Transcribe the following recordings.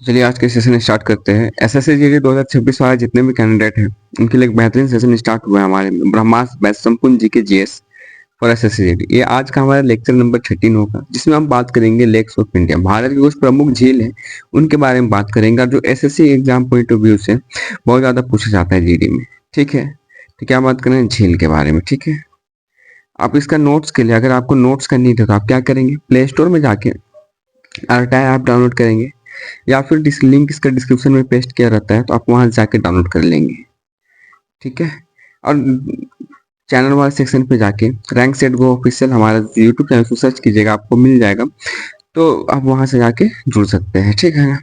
चलिए आज के सेशन स्टार्ट करते हैं। एसएससी जीडी 2026 वाले जितने भी कैंडिडेट हैं उनके लिए एक बेहतरीन सेशन स्टार्ट हुआ है हमारे ब्रह्मास्त्र बैच संपूर्ण जी के जीएस फॉर एसएससी जीडी। ये आज का हमारा लेक्चर नंबर 13 होगा, जिसमें हम बात करेंगे लेक्स ऑफ इंडिया, भारत की कुछ प्रमुख झील है उनके बारे में बात करेंगे, और जो SSC exam point of view से बहुत ज्यादा पूछा जाता है जीडी में। ठीक है, तो क्या बात करें झील के बारे में। ठीक है, आप इसका नोट्स के लिए, अगर आपको नोट्स करनी है तो आप क्या करेंगे, प्ले स्टोर में जाके आरटाई ऐप डाउनलोड करेंगे, या फिर लिंक इसका डिस्क्रिप्शन में पेस्ट किया रहता है, तो आप वहां जाके डाउनलोड कर लेंगे। ठीक है, और चैनल वाले सेक्शन पे जाके रैंक सेट गो ऑफिशियल हमारा यूट्यूब चैनल को सर्च कीजिएगा, आपको मिल जाएगा, तो आप वहां से जाके जुड़ सकते हैं। ठीक है ना,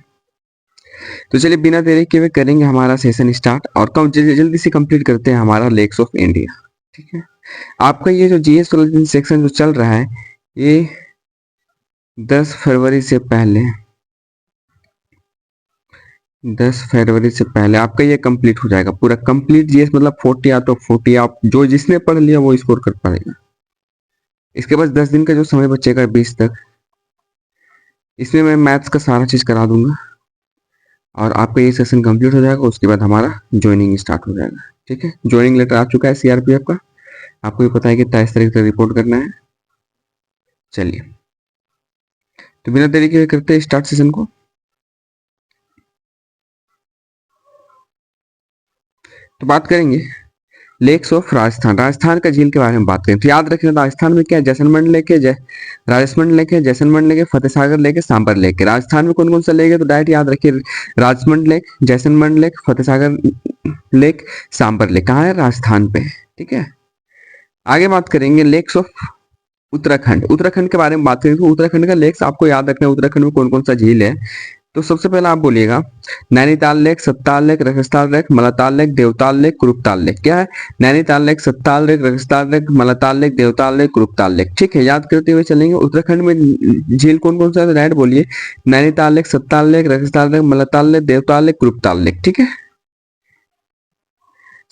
तो चलिए बिना देरी के हुए करेंगे हमारा सेशन स्टार्ट, और कम जल्दी से कंप्लीट करते हैं हमारा लेक्स ऑफ इंडिया। ठीक है, आपका ये जो जीएस सेक्शन जो चल रहा है, ये 10 फरवरी से पहले 10 फरवरी से पहले आपका ये कंप्लीट हो जाएगा पूरा कंप्लीट जीएस, मतलब 40 आउट ऑफ 40 आप जो जिसने पढ़ लिया वो स्कोर कर पाएगा। इसके बाद 10 दिन का जो समय बचेगा 20 तक, इसमें मैं मैथ्स का सारा चीज करा दूंगा, और आपका ये सेशन कंप्लीट हो जाएगा। उसके बाद हमारा ज्वाइनिंग स्टार्ट हो जाएगा। ठीक है, ज्वाइनिंग लेटर आ चुका है सीआरपीएफ का, आपको भी पता है कि 23 तारीख तक रिपोर्ट करना है। चलिए, तो बिना देरी के करते हैं स्टार्ट सेशन को। तो बात करेंगे लेक्स ऑफ राजस्थान, राजस्थान का झील के बारे में बात करें तो याद रखना राजस्थान में क्या है, जैसलमेर लेक है, राजस्थान लेक है, जैसलमेर लेक है, फतेह सागर लेक है, सांबर लेक है। राजस्थान में कौन कौन सा लेक है, तो डायरेक्ट याद रखिए Rajasthan lake, Jaisalmer lake, Fateh Sagar lake, sambar lake कहाँ है, राजस्थान पे। ठीक है, आगे बात करेंगे लेक्स ऑफ उत्तराखंड, उत्तराखंड के बारे में बात करें तो उत्तराखंड का लेक्स आपको याद रखना है, उत्तराखंड में कौन कौन सा झील है। तो सबसे पहले आप बोलिएगा Nainital lake, Sattal lake, Rakhsatal lake, Malatal lake, Devtal lake, Kuruptal lake. क्या है, Nainital lake, Sattal lake, Rakhsatal lake, Malatal lake, Devtal lake, Kuruptal lake. ठीक है, याद करते हुए चलेंगे। उत्तराखंड में झील कौन कौन सा है, राइट बोलिए Nainital lake, Sattal lake, Rakhsatal lake, Malatal lake, Devtal lake, Kuruptal lake. ठीक है,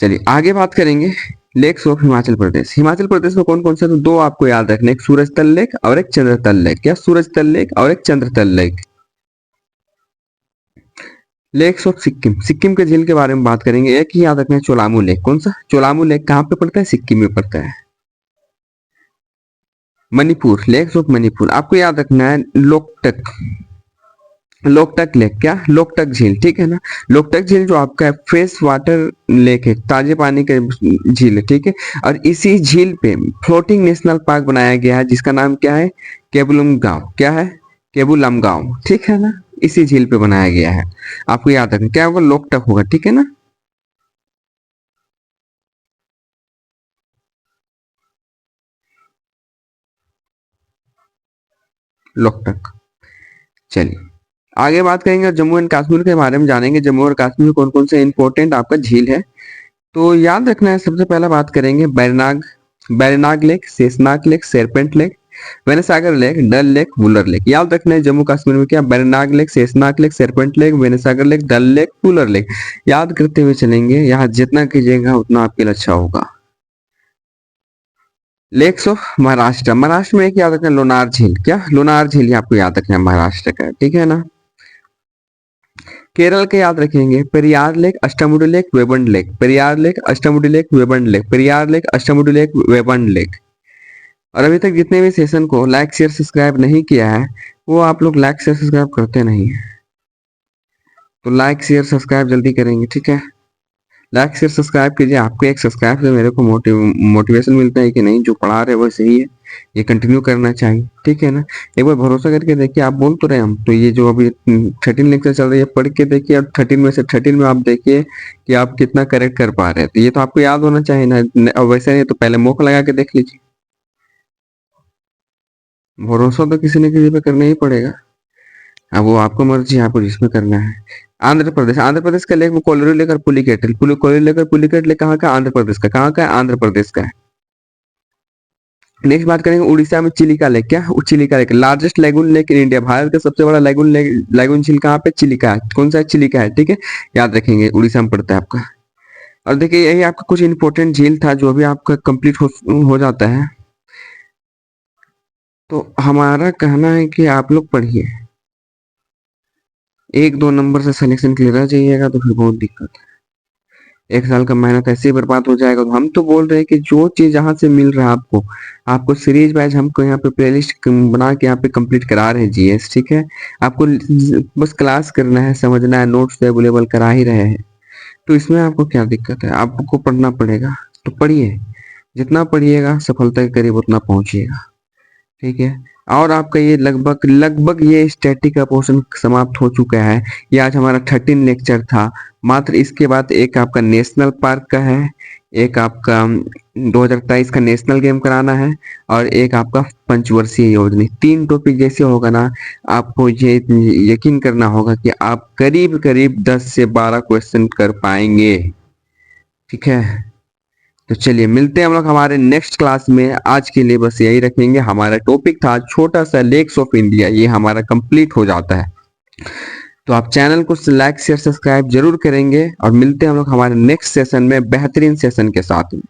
चलिए आगे बात करेंगे लेक्स ऑफ हिमाचल प्रदेश। हिमाचल प्रदेश में कौन कौन से, तो दो आपको याद रखना, एक सूरज तल लेक और एक चंद्रतल लेक। क्या, सूरज तल लेक और एक Chandratal lake. Lakes of Sikkim, Sikkim के झील के बारे में बात करेंगे, एक ही याद रखना है चोलामू लेक। कौन सा, चोलामू लेक कहाँ पे पड़ता है, सिक्किम में पड़ता है। मणिपुर, लेक्स ऑफ मणिपुर आपको याद रखना है लोकटक, लोकटक लेक। क्या, लोकटक झील। ठीक है ना, लोकटक झील जो आपका है फ्रेश वाटर लेक है, ताजे पानी का झील है। ठीक है, और इसी झील पे फ्लोटिंग नेशनल पार्क बनाया गया है, जिसका नाम क्या है, केबुलम गांव। क्या है, केबुलम गांव। ठीक है ना, इसी झील पे बनाया गया है, आपको याद रखना क्या होगा, लोकटक होगा। ठीक है ना, लोकटक। चलिए आगे बात करेंगे जम्मू एंड कश्मीर के बारे में जानेंगे, जम्मू और कश्मीर में कौन कौन से इंपॉर्टेंट आपका झील है। तो याद रखना है, सबसे पहला बात करेंगे Bairnag, Bairnag lake, Sheshnag lake, serpent lake, Venesagar lake, Dal lake, Wular lake. याद रखना है जम्मू कश्मीर में क्या, Bairnag lake, Sheshnag lake, serpent lake, Venesagar lake, Dal lake, Wular lake. याद करते हुए चलेंगे, यहाँ जितना कीजिएगा उतना आपके लिए अच्छा होगा। लेक्स ऑफ महाराष्ट्र, महाराष्ट्र में एक याद रखना लोनार झील। क्या, लोनार झील आपको याद रखना है महाराष्ट्र का। ठीक है ना, केरल के याद रखेंगे Periyar lake, Ashtamudi lake, Vemban lake, Periyar lake, Ashtamudi lake, Vemban lake, Periyar lake, Ashtamudi lake, Vemban lake. और अभी तक जितने भी सेशन को लाइक शेयर सब्सक्राइब नहीं किया है, वो आप लोग लाइक शेयर सब्सक्राइब करते नहीं है, तो लाइक शेयर सब्सक्राइब जल्दी करेंगे। ठीक है, लाइक शेयर सब्सक्राइब कीजिए, आपको एक सब्सक्राइब से मेरे को मोटिवेशन मिलता है कि नहीं जो पढ़ा रहे वो सही है, ये कंटिन्यू करना चाहिए। ठीक है ना, एक बार भरोसा करके देखिए, आप बोल तो रहे हम, तो ये जो अभी 13 लेक्चर चल रही है पढ़ के देखिए, और 13 में से 13 में आप देखिए कि आप कितना करेक्ट कर पा रहे हैं, तो ये तो आपको याद होना चाहिए ना। और वैसे नहीं तो पहले मौका लगा के देख लीजिए, भरोसा तो किसी न किसी पे करना ही पड़ेगा। अब वो आपको मर्जी है, आपको जिसमें करना है। आंध्र प्रदेश, आंध्र प्रदेश का लेक कोलोरी लेक और पुलिकेट, कोलोरी लेक और पुलिकेट लेक कहाँ का, आंध्र प्रदेश का। कहाँ का है, आंध्र प्रदेश का है। नेक्स्ट बात करेंगे उड़ीसा में चिलिका लेक। क्या, Chilika lake largest lagoon lake in India, Bharat का सबसे बड़ा लेगून लेक, लेगून झील कहाँ पे, चिलिका है। कौन सा है, चिलिका है। ठीक है, याद रखेंगे उड़ीसा में पड़ता है आपका। और देखिए यही आपका कुछ इंपॉर्टेंट झील था जो अभी आपका कंप्लीट हो जाता है, तो हमारा कहना है कि आप लोग पढ़िए, एक दो नंबर से सिलेक्शन के लिए रह जाइएगा तो फिर बहुत दिक्कत है। एक साल का मेहनत ऐसे ही बर्बाद हो जाएगा। तो हम तो बोल रहे हैं कि जो चीज जहाँ से मिल रहा है आपको, आपको सीरीज वाइज हमको यहाँ पे प्लेलिस्ट बना के यहाँ पे कंप्लीट करा रहे हैं जीएस, ठीक है। आपको बस क्लास करना है, समझना है, नोट्स अवेलेबल करा ही रहे हैं। तो इसमें आपको क्या दिक्कत है? आपको पढ़ना पड़ेगा तो पढ़िए, जितना पढ़िएगा सफलता के करीब उतना पहुंचिएगा, ठीक है। और आपका ये लगभग लगभग ये स्टैटिक का पोर्शन समाप्त हो चुका है। ये आज हमारा 13 लेक्चर था। मात्र इसके बाद एक आपका नेशनल पार्क का है, एक आपका 2023 का नेशनल गेम कराना है, और एक आपका पंचवर्षीय योजना। 3 टॉपिक जैसे होगा ना, आपको ये यकीन करना होगा कि आप करीब करीब 10 से 12 क्वेश्चन कर पाएंगे, ठीक है। तो चलिए मिलते हैं हम लोग हमारे नेक्स्ट क्लास में। आज के लिए बस यही रखेंगे। हमारा टॉपिक था छोटा सा लेक्स ऑफ इंडिया, ये हमारा कंप्लीट हो जाता है। तो आप चैनल को लाइक शेयर सब्सक्राइब जरूर करेंगे, और मिलते हैं हम लोग हमारे नेक्स्ट सेशन में बेहतरीन सेशन के साथ में।